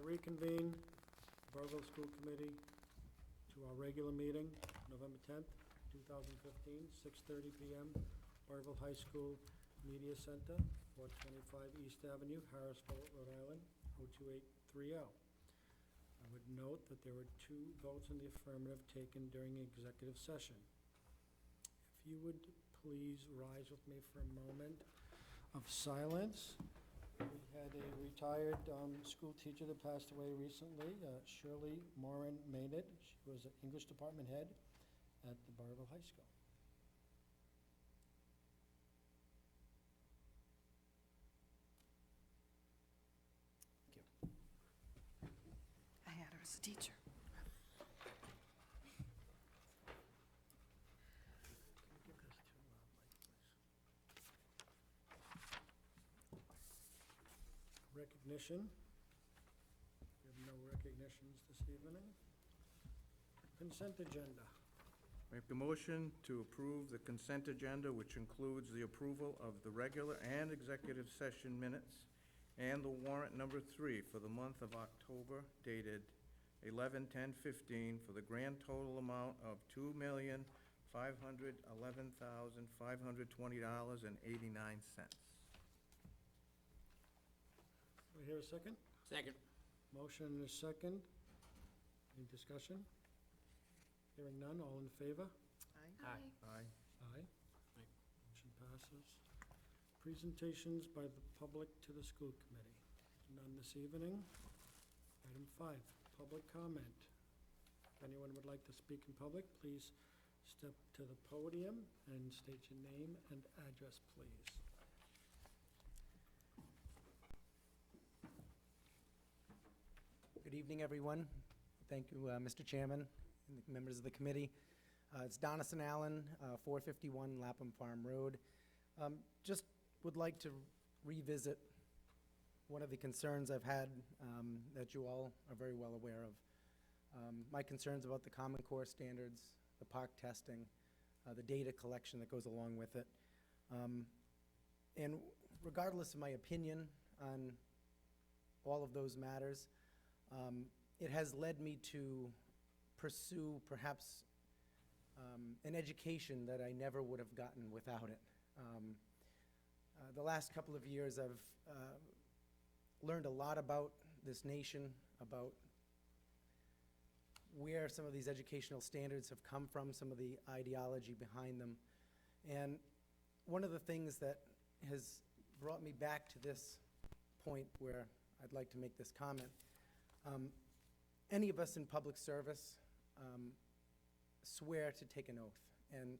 reconvene the Burrillville School Committee to our regular meeting, November 10th, 2015, 6:30 p.m., Burrillville High School Media Center, 425 East Avenue, Harrisville, Rhode Island, 02830. I would note that there were 2 votes in the affirmative taken during executive session. If you would please rise with me for a moment of silence. We had a retired school teacher that passed away recently, Shirley Moran Maynard. She was an English department head at the Burrillville High School. Thank you. I had her as a teacher. Can you give this to Mike, please? Recognition. We have no recognitions this evening. Consent agenda. Make the motion to approve the consent agenda, which includes the approval of the regular and executive session minutes and the warrant number 3 for the month of October dated 11/10/15 for the grand total amount of $2,511,520.89. Do we hear a second? Second. Motion and a second. Any discussion? Hearing none, all in favor? Aye. Aye. Aye. Aye. Motion passes. Presentations by the public to the school committee. None this evening. Item 5, public comment. If anyone would like to speak in public, please step to the podium and state your name and address, please. Good evening, everyone. Thank you, Mr. Chairman and the members of the committee. It's Donison Allen, 451 Lapham Farm Road. Just would like to revisit one of the concerns I've had that you all are very well aware of. My concerns about the Common Core standards, the park testing, the data collection that goes along with it. And regardless of my opinion on all of those matters, it has led me to pursue perhaps an education that I never would have gotten without it. The last couple of years I've learned a lot about this nation, about where some of these educational standards have come from, some of the ideology behind them. And one of the things that has brought me back to this point where I'd like to make this comment, any of us in public service swear to take an oath. And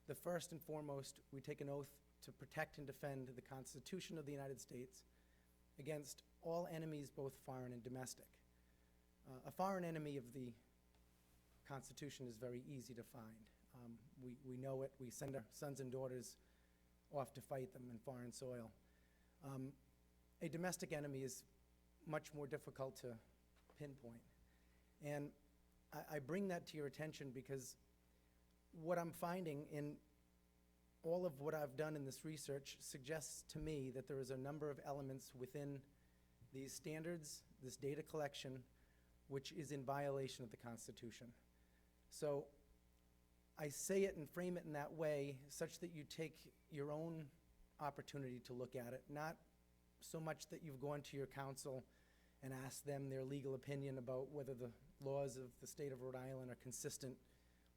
the first and foremost, we take an oath to protect and defend the Constitution of the United States against all enemies, both foreign and domestic. A foreign enemy of the Constitution is very easy to find. We know it. We send our sons and daughters off to fight them in foreign soil. A domestic enemy is much more difficult to pinpoint. And I bring that to your attention because what I'm finding in all of what I've done in this research suggests to me that there is a number of elements within these standards, this data collection, which is in violation of the Constitution. So I say it and frame it in that way such that you take your own opportunity to look at it, not so much that you've gone to your counsel and asked them their legal opinion about whether the laws of the state of Rhode Island are consistent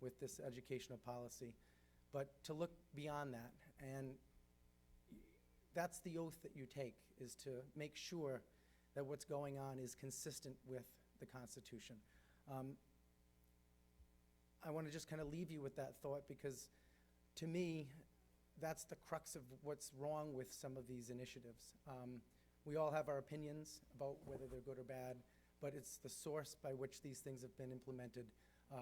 with this educational policy, but to look beyond that. And that's the oath that you take, is to make sure that what's going on is consistent with the Constitution. I want to just kind of leave you with that thought because, to me, that's the crux of what's wrong with some of these initiatives. We all have our opinions about whether they're good or bad, but it's the source by which these things have been implemented,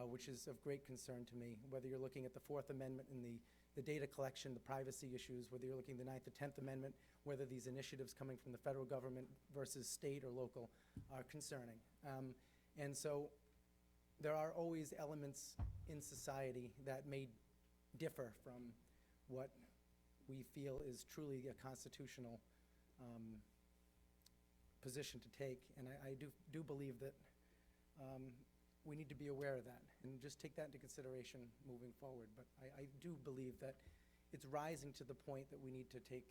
which is of great concern to me. Whether you're looking at the Fourth Amendment and the data collection, the privacy issues, whether you're looking at the Ninth or 10th Amendment, whether these initiatives coming from the federal government versus state or local are concerning. And so there are always elements in society that may differ from what we feel is truly a constitutional position to take, and I do believe that we need to be aware of that, and just take that into consideration moving forward. But I do believe that it's rising to the point that we need to take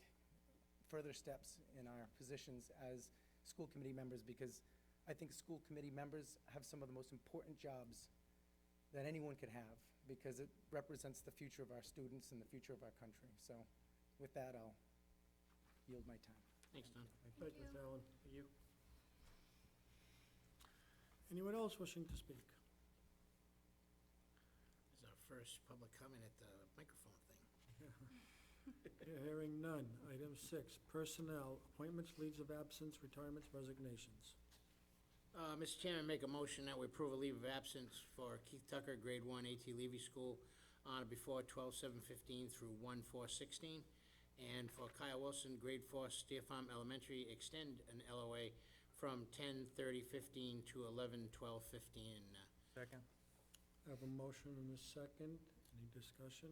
further steps in our positions as school committee members, because I think school committee members have some of the most important jobs that anyone could have, because it represents the future of our students and the future of our country. So with that, I'll yield my time. Thanks, Don. Thank you, Mr. Allen. You. Anyone else wishing to speak? This is our first public comment at the microphone thing. Hearing none. Item 6, personnel, appointments, leaves of absence, retirements, resignations. Mr. Chairman, make a motion that we approve a leave of absence for Keith Tucker, grade 1, A.T. Levy School, on or before 12/7/15 through 1/4/16. And for Kyle Wilson, grade 4, Steer Farm Elementary, extend an LOA from 10/30/15 to 11/12/15. Second? I have a motion and a second. Any discussion?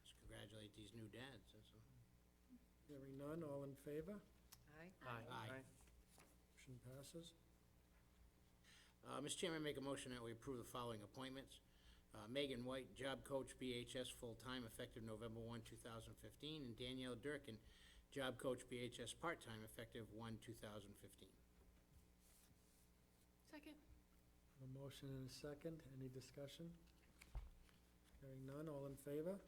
Let's congratulate these new dads, that's all. Hearing none. All in favor? Aye. Aye. Motion passes. Mr. Chairman, make a motion that we approve the following appointments. Megan White, job coach, BHS, full-time, effective November 1, 2015, and Danielle Durkin, job coach, BHS, part-time, effective 1/2015. Second. A motion and a second. Any discussion? Hearing none. All in favor?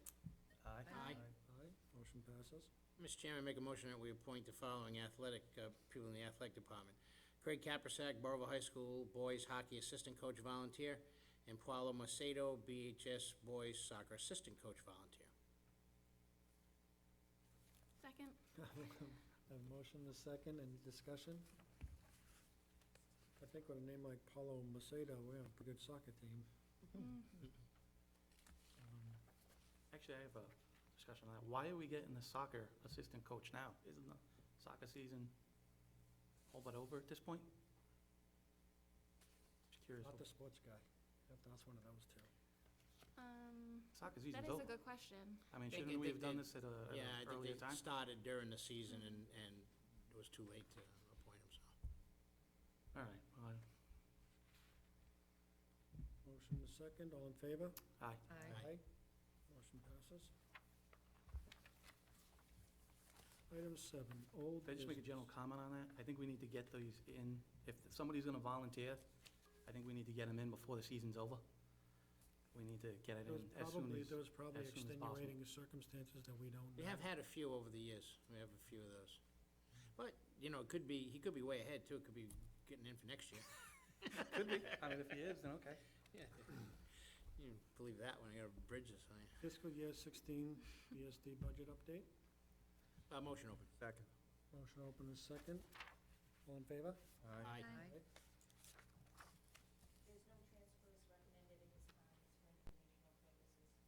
Aye. Aye. Aye. Motion passes. Mr. Chairman, make a motion that we appoint the following athletic, people in the athletic department. Craig Caprasack, Burrillville High School Boys Hockey Assistant Coach Volunteer, and Paulo Macedo, BHS Boys Soccer Assistant Coach Volunteer. Second. I have a motion and a second. Any discussion? I think with a name like Paulo Macedo, we have a good soccer team. Actually, I have a discussion on that. Why are we getting the soccer assistant coach now? Isn't the soccer season all but over at this point? Just curious. Not the sports guy. You have to ask one of those two. Soccer That season's is a over. good question. I mean, Think shouldn't we they have done did- this at a Yeah, I think earlier they time? started during the season, and it was too late to appoint him, so. All right, well, Motion and a second. All in favor? aye. Aye. Motion passes. Item 7, old Can I just make a business. general comment on that? I think we need to get these in, if somebody's gonna volunteer, I think we need to get them in before the season's over. We need to get it There in was as soon probably, as, there was probably as soon as possible. extenuating circumstances that we don't know. We have had a few over the years. We have a few of those. But, you know, it could be, he could be way ahead, too. It could be getting in for next year. could be, I mean, if he is, then okay. Yeah. You believe that when I got bridges, I mean. Fiscal year 16 BSD budget update. Motion open. Second? Motion open and second. All in favor? Aye. There's no transfers recommended at this time, it's for informational purposes.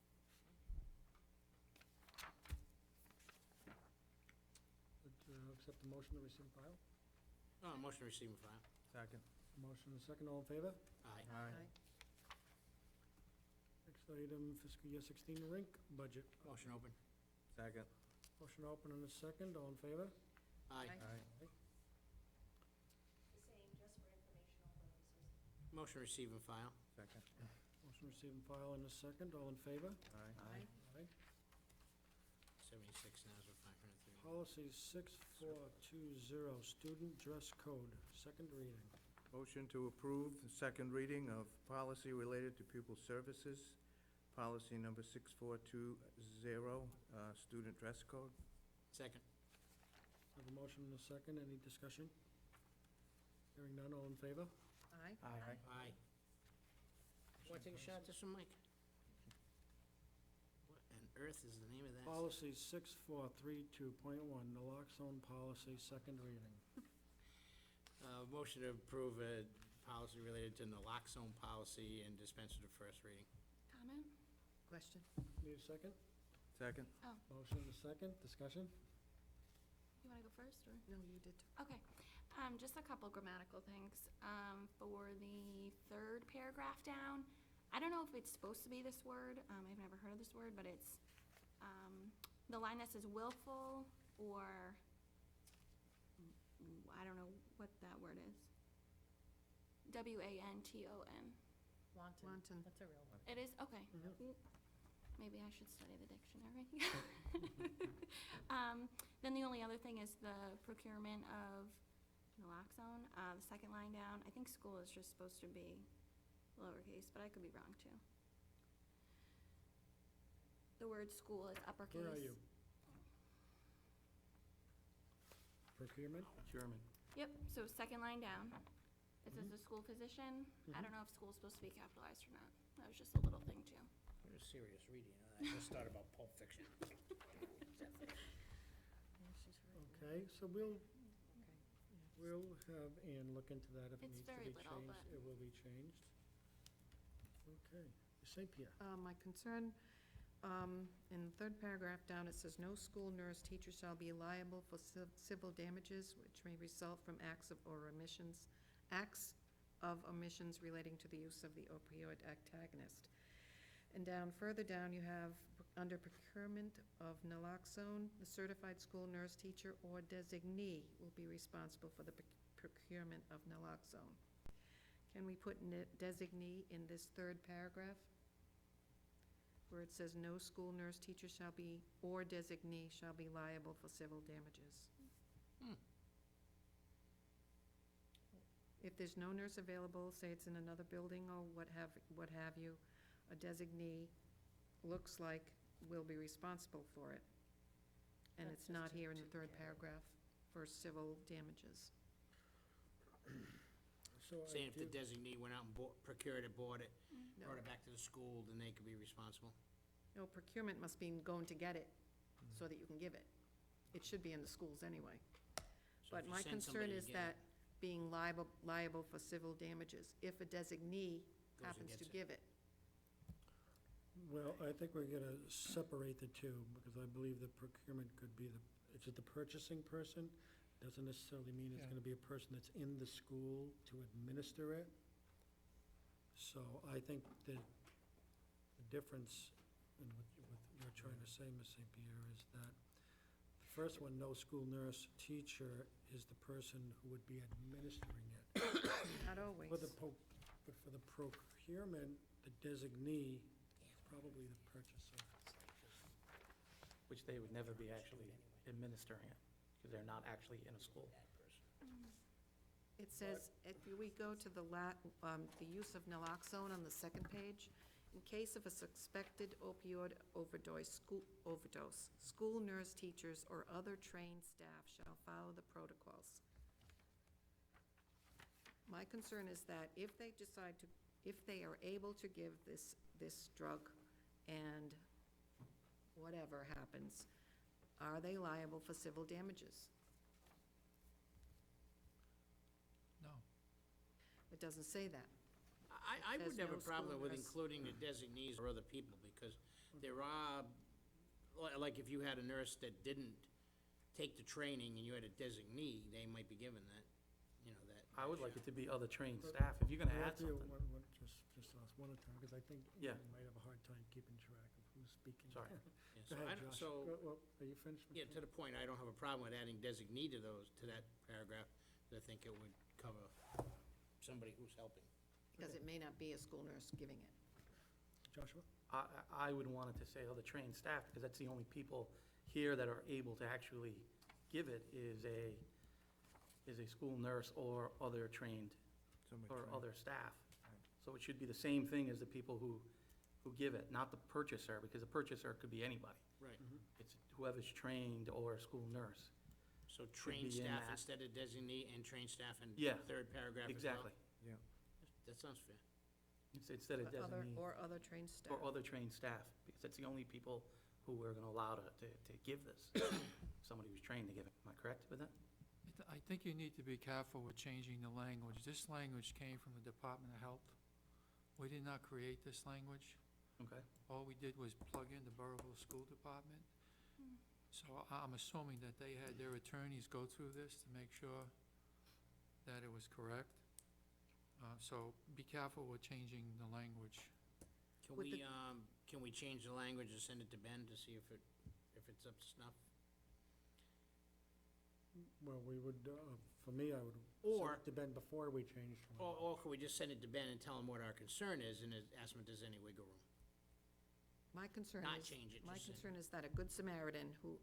Accept the motion to receive and file. Motion to receive and file. Second? Motion and second. All in favor? Aye. Next item, fiscal year 16 rink budget. Motion open. Second? Motion open and a second. All in favor? Aye. The same, just for informational purposes. Motion to receive and file. Second? Motion receive and file in a second. All in favor? Aye. Aye. 76,503. Policy 6420, student dress code, second reading. Motion to approve the second reading of policy related to pupil services, policy number 6420, student dress code. Second. I have a motion and a second. Any discussion? Hearing none. All in favor? Aye. Aye. Want to take a shot at this one, Mike? What on earth is the name of that? Policy 6432.1, naloxone policy, second reading. Motion to approve a policy related to naloxone policy and dispense with the first reading. Comment? Question. Need a second? Second? Motion and a second. Discussion? You want to go first, or? No, you did. Okay, just a couple grammatical things. For the third paragraph down, I don't know if it's supposed to be this word, I've never heard of this word, but it's, the line that says willful, or, I don't know what that word is. WANTON. Wanton. That's a real one. It is, okay. Mhm. Maybe I should study the dictionary. Then the only other thing is the procurement of naloxone, the second line down. I think school is just supposed to be lowercase, but I could be wrong too. The word school is uppercase. Where are you? Procurement? German. Yep, so second line down. It says Mhm. the school physician. I Mhm. don't know if school's supposed to be capitalized or not. That was just a little thing too. It was serious reading. I just thought about Pulp Fiction. Okay, so we'll have Ann look into that if it It's needs to very be little, changed. but- It will be changed. Okay, St. Pierre. My concern, in the third paragraph down, it says, "No school nurse teacher shall be liable for civil damages which may result from acts of omissions relating to the use of the opioid antagonist." And further down, you have, under procurement of naloxone, the certified school nurse teacher or designee will be responsible for the procurement of naloxone. Can we put designee in this third paragraph? Where it says, "No school nurse teacher shall be, or designee shall be liable for civil damages." If there's no nurse available, say it's in another building or what have you, a designee looks like will be responsible for it. And That's it's not just here in the to third carry. paragraph for civil damages. So I Saying if the do- designee went out and procured it, bought it, No. brought it back to the school, then they could be responsible? No, procurement must mean going to get it so that you can give it. It should be in the schools anyway. So But if you my send concern somebody to is get that it, being liable for civil damages, if a designee and happens to gets it. give it. Well, I think we're gonna separate the two, because I believe the procurement could be is it the purchasing person? Doesn't necessarily mean it's Yeah. gonna be a person that's in the school to administer it. So I think the difference in what you're trying to say, Ms. St. Pierre, is that the first one, no school nurse teacher, is the person who would be administering it. Not always. But for the procurement, the designee is probably the purchaser. Which they would never be actually administering it, because they're not actually in a school. It says, if we go to the use of naloxone on the second page, in case of a suspected opioid overdose, school nurse teachers or other trained staff shall follow the protocols. My concern is that if they are able to give this drug and whatever happens, are they liable for civil damages? No. It doesn't say that. I would Says have a no school problem with nurse. including the designees or other people, because there are, like if you had a nurse that didn't take the training and you had a designee, they might be given that, that. I would like it to be other trained staff. If you're gonna We'll add have to- something, Just ask one at a time, because I think Yeah. you might have a hard time keeping track of who's speaking. Sorry. Yeah, Go so I ahead, don't- Josh. So, Well, are you finished? yeah, to the point, I don't have a problem with adding designee to that paragraph, because I think it would cover somebody who's helping. Because it may not be a school nurse giving it. Joshua? I would want it to say other trained staff, because that's the only people here that are able to actually give it is a school nurse or other trained, Somebody or trained. other staff. Right. So it should be the same thing as the people who give it, not the purchaser, because the purchaser could be anybody. Right. It's whoever's trained or a school nurse. So trained be in staff that. instead of designee, and trained staff in Yeah, the third paragraph as well? Exactly. Yeah. That sounds fair. Instead of designee. Or other trained staff. Or other trained staff, because that's the only people who we're gonna allow to give this. Somebody who's trained to give it. Am I correct with that? I think you need to be careful with changing the language. This language came from the Department of Health. We did not create this language. Okay. All we did was plug in the Burrillville School Department. So I'm assuming that they had their attorneys go through this to make sure that it was correct. So be careful with changing the language. Can we change the language and send it to Ben to see if it's up to snuff? Well, we would, for me, I would Or- send it to Ben before we changed. from- Or could we just send it to Ben and tell him what our concern is and ask him if there's any wiggle room? My concern Not is, change it, my just send it. concern is that a good Samaritan who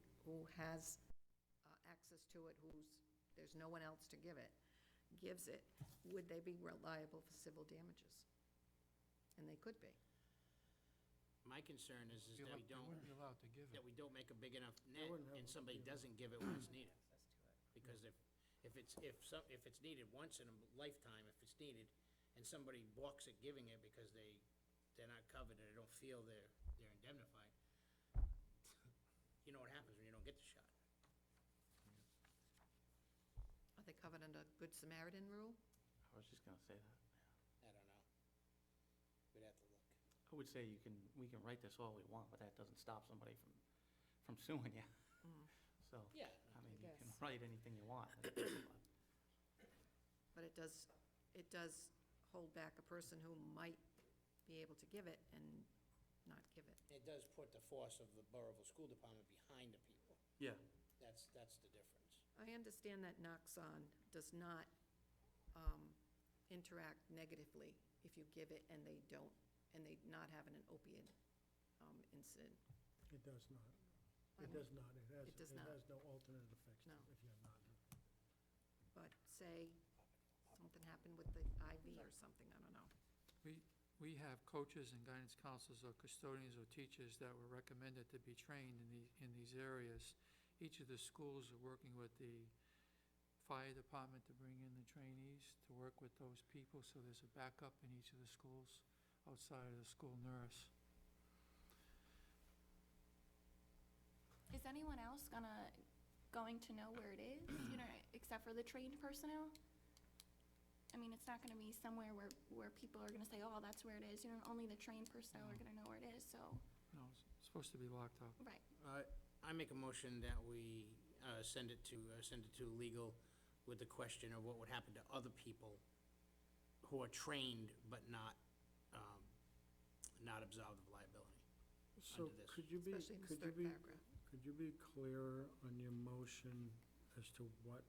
has access to it, there's no one else to give it, gives it, would they be liable for civil damages? And they could be. My concern is They that we wouldn't don't, be allowed to give that it. we don't make a big enough net wouldn't have and a somebody big enough- doesn't give it when it's needed. Because if it's needed once in a lifetime, if it's needed, and somebody balks at giving it because they're not covered or they don't feel they're indemnified, you know what happens when you don't get the shot. Are they covered under Good Samaritan rule? I was just gonna say that. I don't know. We'd have to look. I would say we can write this all we want, but that doesn't stop somebody from suing you. Mm. So, Yeah. I mean, you can guess. write anything you want. But it does hold back a person who might be able to give it and not give it. It does put the force of the Burrillville School Department behind the people. Yeah, That's the difference. I understand that Noxon does not interact negatively if you give it and they not having an opiate incident. It does not. I It mean, does not. it does not. It has no alternate effects No. if you're not. But say something happened with the IV or something, I don't know. We have coaches and guidance counselors or custodians or teachers that were recommended to be trained in these areas. Each of the schools are working with the fire department to bring in the trainees to work with those people, so there's a backup in each of the schools outside of the school nurse. Is anyone else going to know where it is, except for the trained personnel? I mean, it's not gonna be somewhere where people are gonna say, oh, that's where it is, only the trained personnel are gonna know where it is, so, No, it's supposed to be locked up. right. I make a motion that we send it to legal with the question of what would happen to other people who are trained but not absolved of liability. So Under this. could you be, Especially in this third paragraph. could you be clearer on your motion as to what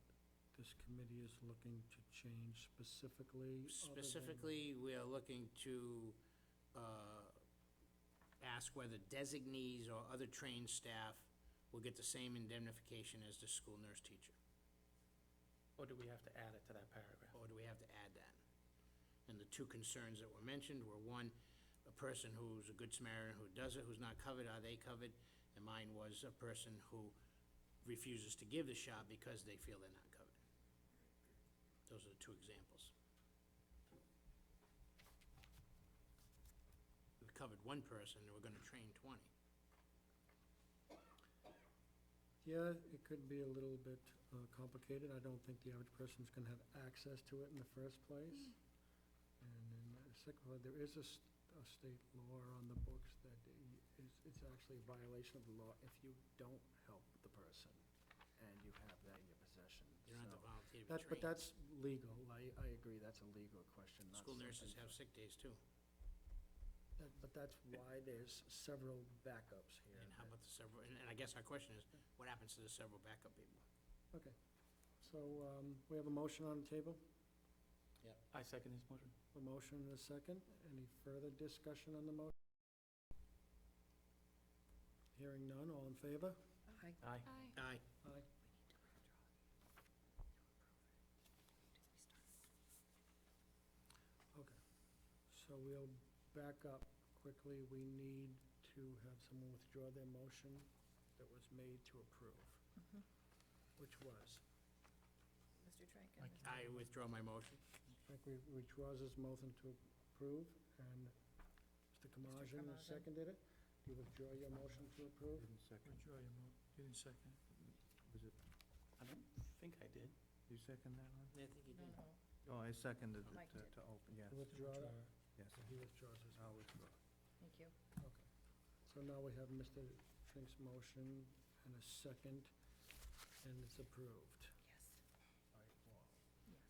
this committee is looking to change specifically? other than- Specifically, we are looking to ask whether designees or other trained staff will get the same indemnification as the school nurse teacher. or do we have to add it to that paragraph? Or do we have to add that? And the two concerns that were mentioned were, one, a person who's a good Samaritan who does it, who's not covered, are they covered? And mine was a person who refuses to give the shot because they feel they're not covered. Those are the two examples. We covered one person, and we're gonna train 20. Yeah, it could be a little bit complicated. I don't think the average person's gonna have access to it in the first place. And then secondly, there is a state law on the books that it's actually a violation of the law if you don't help the person and you have that in your possession. You don't have to So volunteer to be But trained. that's legal. I agree, that's a legal question, not School nurses something have for- sick days too. But that's why there's several backups here. And how about the several, and I guess our question is, what happens to the several backup people? Okay. So we have a motion on the table? I second his motion. A motion and a second. Any further discussion on the motion? Hearing none, all in favor? Aye. Aye. Aye. Aye. Okay. So we'll back up quickly. We need to have someone withdraw their motion that was made to approve, which was, Mr. Trankin? I withdraw my motion. Frank withdraws his motion to approve, and Mr. Kamajian Kamajian. seconded it. Do you withdraw your motion to approve? Didn't second. Withdraw your you didn't second it. Was it, I don't think I did. you second that one? I think you did. Oh, I seconded it Mike did. to open, yes. To withdraw that? Yes, So he withdraws his I'll motion. withdraw. Thank you. Okay. So now we have Mr. Trink's motion and a second, and it's approved. Yes, By all. yes.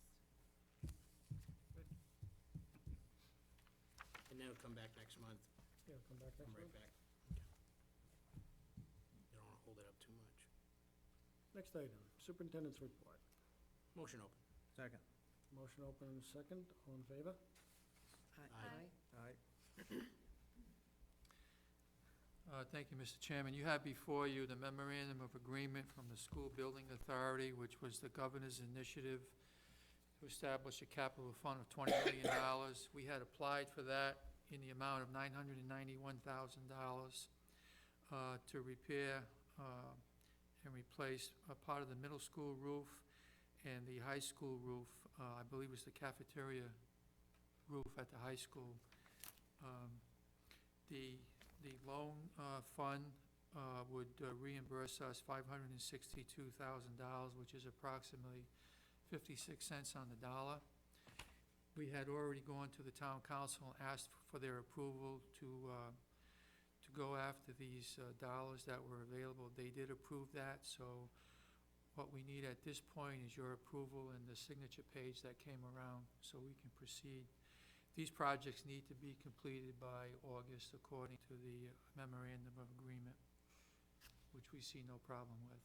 And then it'll come back next month, Yeah, come back come next right week. back. You don't wanna hold it up too much. Next item, Superintendent's report. Motion open. Second. Motion open and second. All in favor? Aye. Aye. Thank you, Mr. Chairman. You have before you the memorandum of agreement from the School Building Authority, which was the governor's initiative to establish a capital fund of $20 million. We had applied for that in the amount of $991,000 to repair and replace a part of the middle school roof and the high school roof. I believe it was the cafeteria roof at the high school. The loan fund would reimburse us $562,000, which is approximately 56 cents on the dollar. We had already gone to the town council and asked for their approval to go after these dollars that were available. They did approve that, so what we need at this point is your approval and the signature page that came around so we can proceed. These projects need to be completed by August according to the memorandum of agreement, which we see no problem with.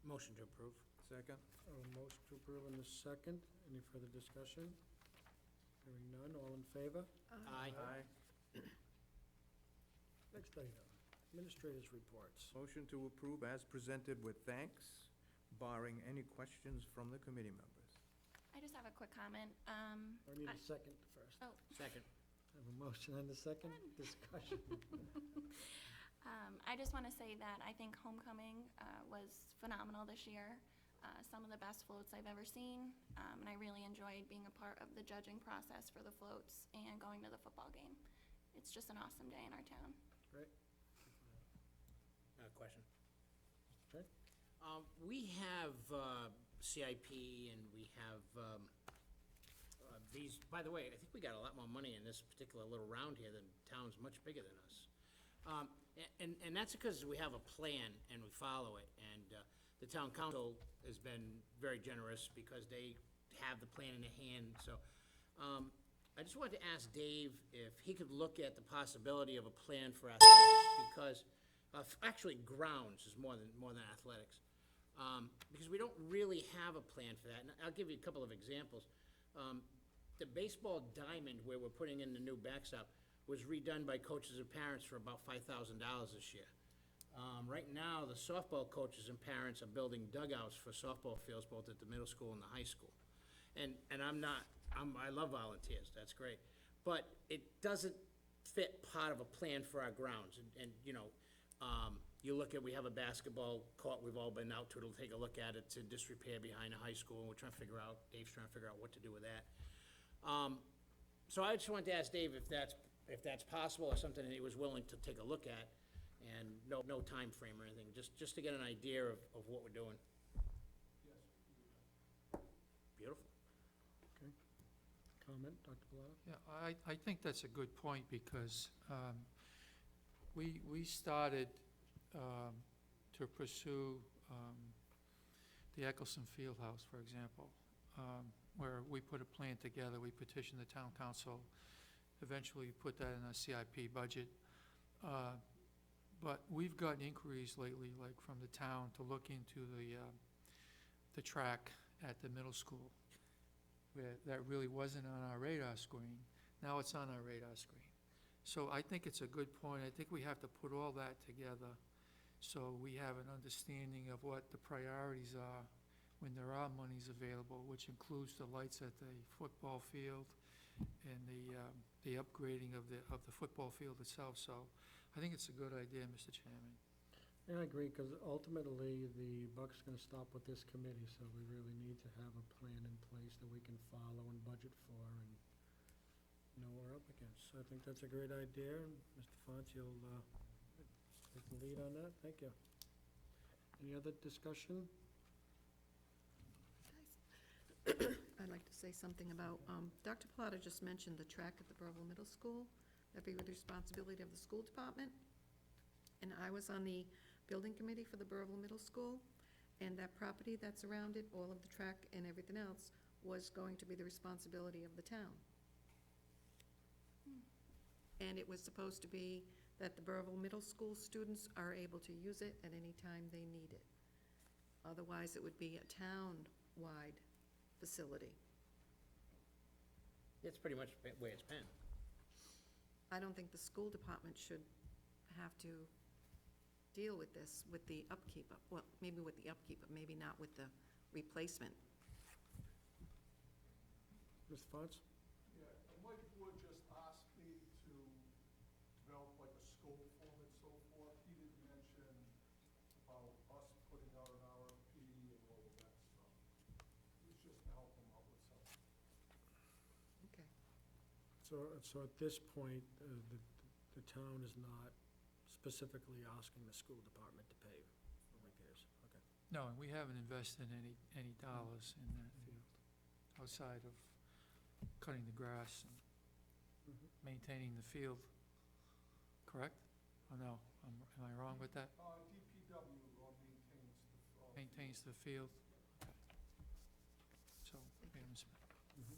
Motion to approve. Second. A motion to approve in the second. Any further discussion? Hearing none. All in favor? Aye. Next item, administrators' reports. Motion to approve as presented with thanks, barring any questions from the committee members. I just have a quick comment. I need a second first. Oh. Second. I have a motion and a second. Discussion. I just want to say that I think homecoming was phenomenal this year. Some of the best floats I've ever seen, and I really enjoyed being a part of the judging process for the floats and going to the football game. It's just an awesome day in our town. Great. Question. Okay. We have CIP and we have these, by the way, I think we got a lot more money in this particular little round here than towns much bigger than us. And that's because we have a plan and we follow it. And the town council has been very generous because they have the plan in their hand. So I just wanted to ask Dave if he could look at the possibility of a plan for athletics, because actually grounds is more than athletics. Because we don't really have a plan for that. And I'll give you a couple of examples. The baseball diamond, where we're putting in the new backstop, was redone by coaches and parents for about $5,000 this year. Right now, the softball coaches and parents are building dugouts for softball fields both at the middle school and the high school. And I love volunteers, that's great. But it doesn't fit part of a plan for our grounds. And you know, you look at, we have a basketball court we've all been out to take a look at. It's in disrepair behind the high school, and we're trying to figure out, Dave's trying to figure out what to do with that. So I just wanted to ask Dave if that's possible or something that he was willing to take a look at, and no time frame or anything, just to get an idea of what we're doing. Beautiful. Okay. Comment, Dr. Bellata? Yeah, I think that's a good point, because we started to pursue the Eccleston Fieldhouse, for example, where we put a plan together. We petitioned the town council, eventually put that in our CIP budget. But we've gotten inquiries lately, like from the town, to look into the track at the middle school, where that really wasn't on our radar screen. Now it's on our radar screen. So I think it's a good point. I think we have to put all that together so we have an understanding of what the priorities are when there are monies available, which includes the lights at the football field and the upgrading of the football field itself. So I think it's a good idea, Mr. Chairman. Yeah, I agree, because ultimately, the buck's gonna stop with this committee, so we really need to have a plan in place that we can follow and budget for and know what we're up against. So I think that's a great idea, and Mr. Fonce, you'll take the lead on that. Thank you. Any other discussion? I'd like to say something about, Dr. Plata just mentioned the track at the Burrillville Middle School. That'd be the responsibility of the school department. And I was on the building committee for the Burrillville Middle School, and that property that's around it, all of the track and everything else, was going to be the responsibility of the town. And it was supposed to be that the Burrillville Middle School students are able to use it at any time they need it. Otherwise, it would be a town-wide facility. It's pretty much the way it's been. I don't think the school department should have to deal with this, with the upkeep, well, maybe with the upkeep, but maybe not with the replacement. Mr. Fonz? Yeah, and Mike Wood just asked me to develop like a scope for him and so forth. He didn't mention about us putting out an RFP and all of that stuff. It's just to help him out with something. Okay. So at this point, the town is not specifically asking the school department to pay for repairs? Okay. No, and we haven't invested any dollars in that field, outside of cutting the grass and Mhm. maintaining the field, correct? Oh, no, am I wrong with that? DPW maintains the. Maintains the field? Okay. So, we haven't spent. Mhm.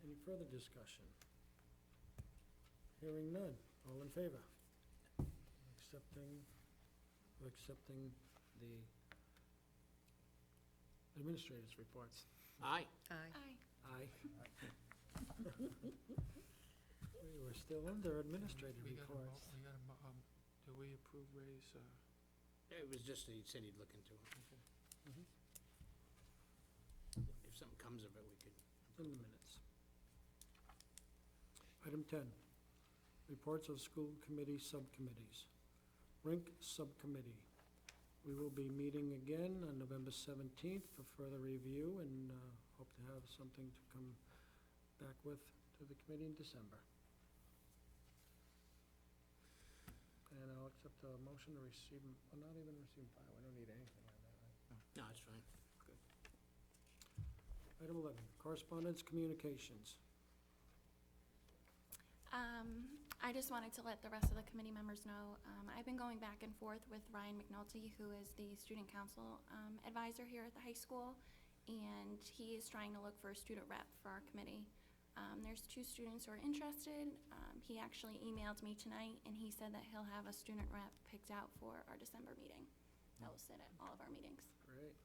Any further discussion? Hearing none. All in favor? Accepting the administrator's reports. Aye. Aye. Aye. Aye. We were still under administrative We got a mo- reports. we got a mo- do we approve Ray's, It was just that he said he'd look into it. Mhm. If something comes of it, we could. In the minutes. Item 10, reports of school committee subcommittees. Rink Subcommittee. We will be meeting again on November 17th for further review and hope to have something to come back with to the committee in December. And I'll accept a motion to receive, well, not even receive and file, we don't need anything on that, right? No, it's fine. Item 11, correspondence communications. I just wanted to let the rest of the committee members know, I've been going back and forth with Ryan McNulty, who is the student council advisor here at the high school, and he is trying to look for a student rep for our committee. There's 2 students who are interested. He actually emailed me tonight, and he said that he'll have a student rep picked out for our December meeting. That will sit at all of our meetings. Great.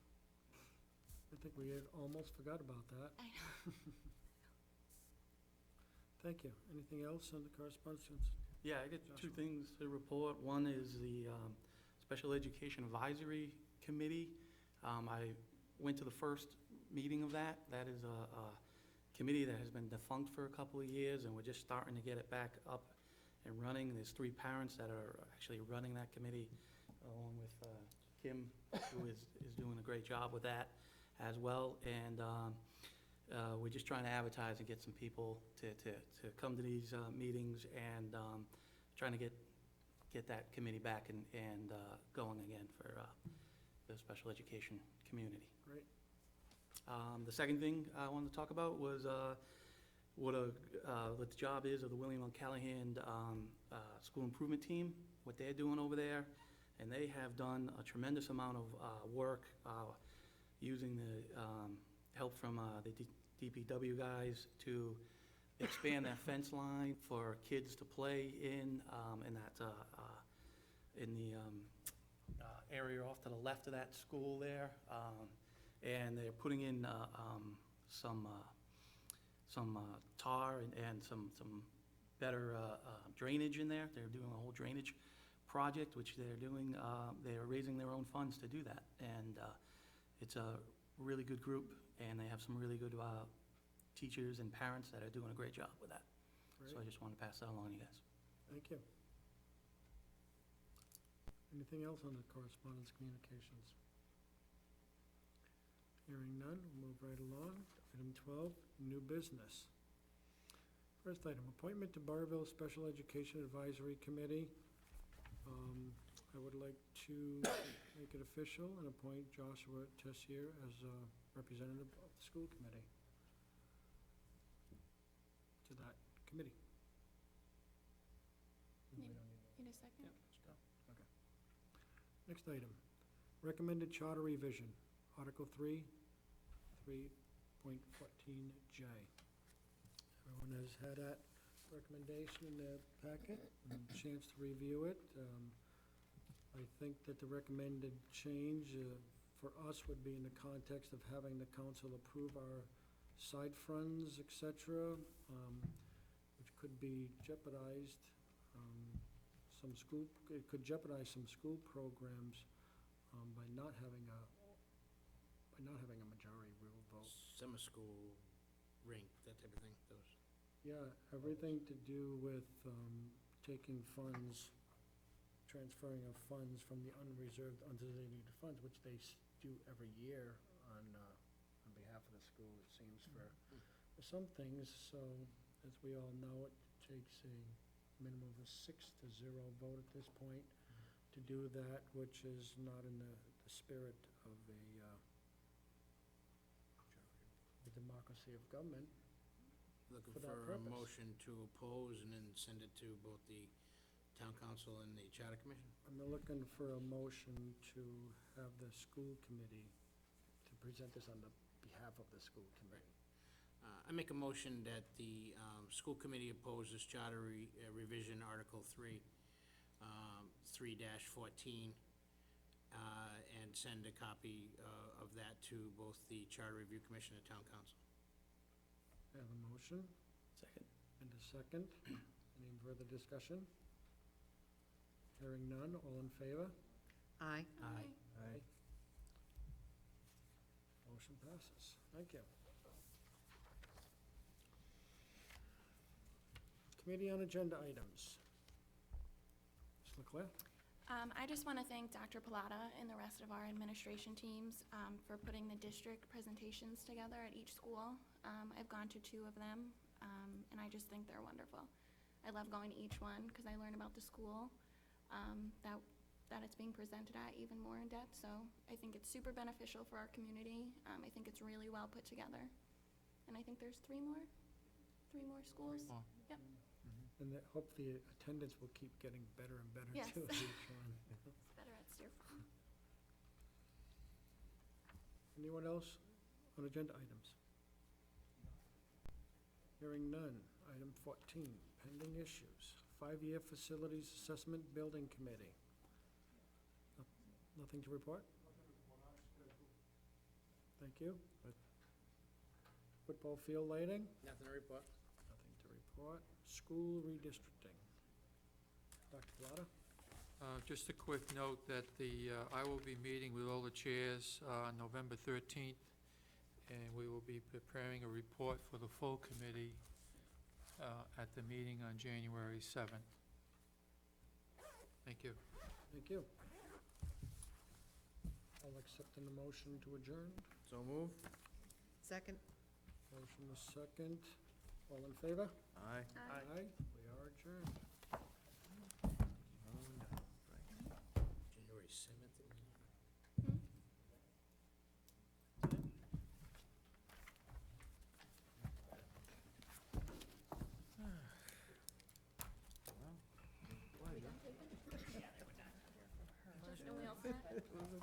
I think we had almost forgot about that. I know. Thank you. Anything else on the correspondence? Yeah, I got 2 Joshua. things to report. One is the Special Education Advisory Committee. I went to the first meeting of that. That is a committee that has been defunct for a couple of years, and we're just starting to get it back up and running. There's 3 parents that are actually running that committee, along with Kim, who is doing a great job with that as well. And we're just trying to advertise and get some people to come to these meetings, and trying to get that committee back and going again for the special education community. Great. The second thing I wanted to talk about was what the job is of the William L. Callahan School Improvement Team, what they're doing over there. And they have done a tremendous amount of work using the help from the DPW guys to expand that fence line for kids to play in, and that's in the area off to the left of that school there. And they're putting in some tar and some better drainage in there. They're doing a whole drainage project, which they're doing. They're raising their own funds to do that. And it's a really good group, and they have some really good teachers and parents that are doing a great job with that. So I Great. just want to pass that along to you guys. Thank you. Anything else on the correspondence communications? Hearing none, we'll move right along. Item 12, new business. First item, appointment to Burrillville Special Education Advisory Committee. I would like to make it official and appoint Joshua Tessier as a representative of the school committee to that committee. We don't need that. Need a second? Let's go. Okay. Next item, recommended charter revision, Article 3, 3.14J. Everyone has had that recommendation in their packet, and a chance to review it. I think that the recommended change for us would be in the context of having the council approve our side funds, et cetera, which could be jeopardized. It could jeopardize some school programs by not having a majority rule vote. Summer school, rink, that type of thing, those. Yeah, everything to do with taking funds, transferring of funds from the unreserved, undesignated funds, which they do every year on behalf of the school, it seems, for some things. So, as we all know, it takes a minimum of a 6-0 vote at this point to do that, which is not in the spirit of the democracy of government. Looking For that for a purpose. motion to oppose and then send it to both the town council and the charter commission? I'm looking for a motion to have the school committee to present this on the behalf of the school committee. I make a motion that the school committee opposes charter revision Article 3, 3-14, and send a copy of that to both the charter review commission and town council. I have a motion Second. and a second. Any further discussion? Hearing none, all in favor? Aye. Aye. Aye. Motion passes. Thank you. Committee on agenda items. Ms. Leclerc? I just want to thank Dr. Pilata and the rest of our administration teams for putting the district presentations together at each school. I've gone to 2 of them, and I just think they're wonderful. I love going to each one because I learn about the school that it's being presented at even more in depth. So I think it's super beneficial for our community. I think it's really well put together. And I think there's 3 more schools. more. Yep. And that hopefully attendance will keep getting better and better Yes. too, each one. It's better at Steer Farm. Anyone else on agenda items? Hearing none. Item 14, pending issues. 5-year Facilities Assessment Building Committee. Nothing to report? Thank you. Football field lighting? Nothing to report? Nothing to report. School redistricting. Dr. Pilata? Just a quick note that I will be meeting with all the chairs on November 13th, and we will be preparing a report for the full committee at the meeting on January 7th. Thank you. Thank you. I'll accept a motion to adjourn. So move? Second. Motion is second. All in favor? Aye. Aye. We are adjourned. January 7th? Are we all set?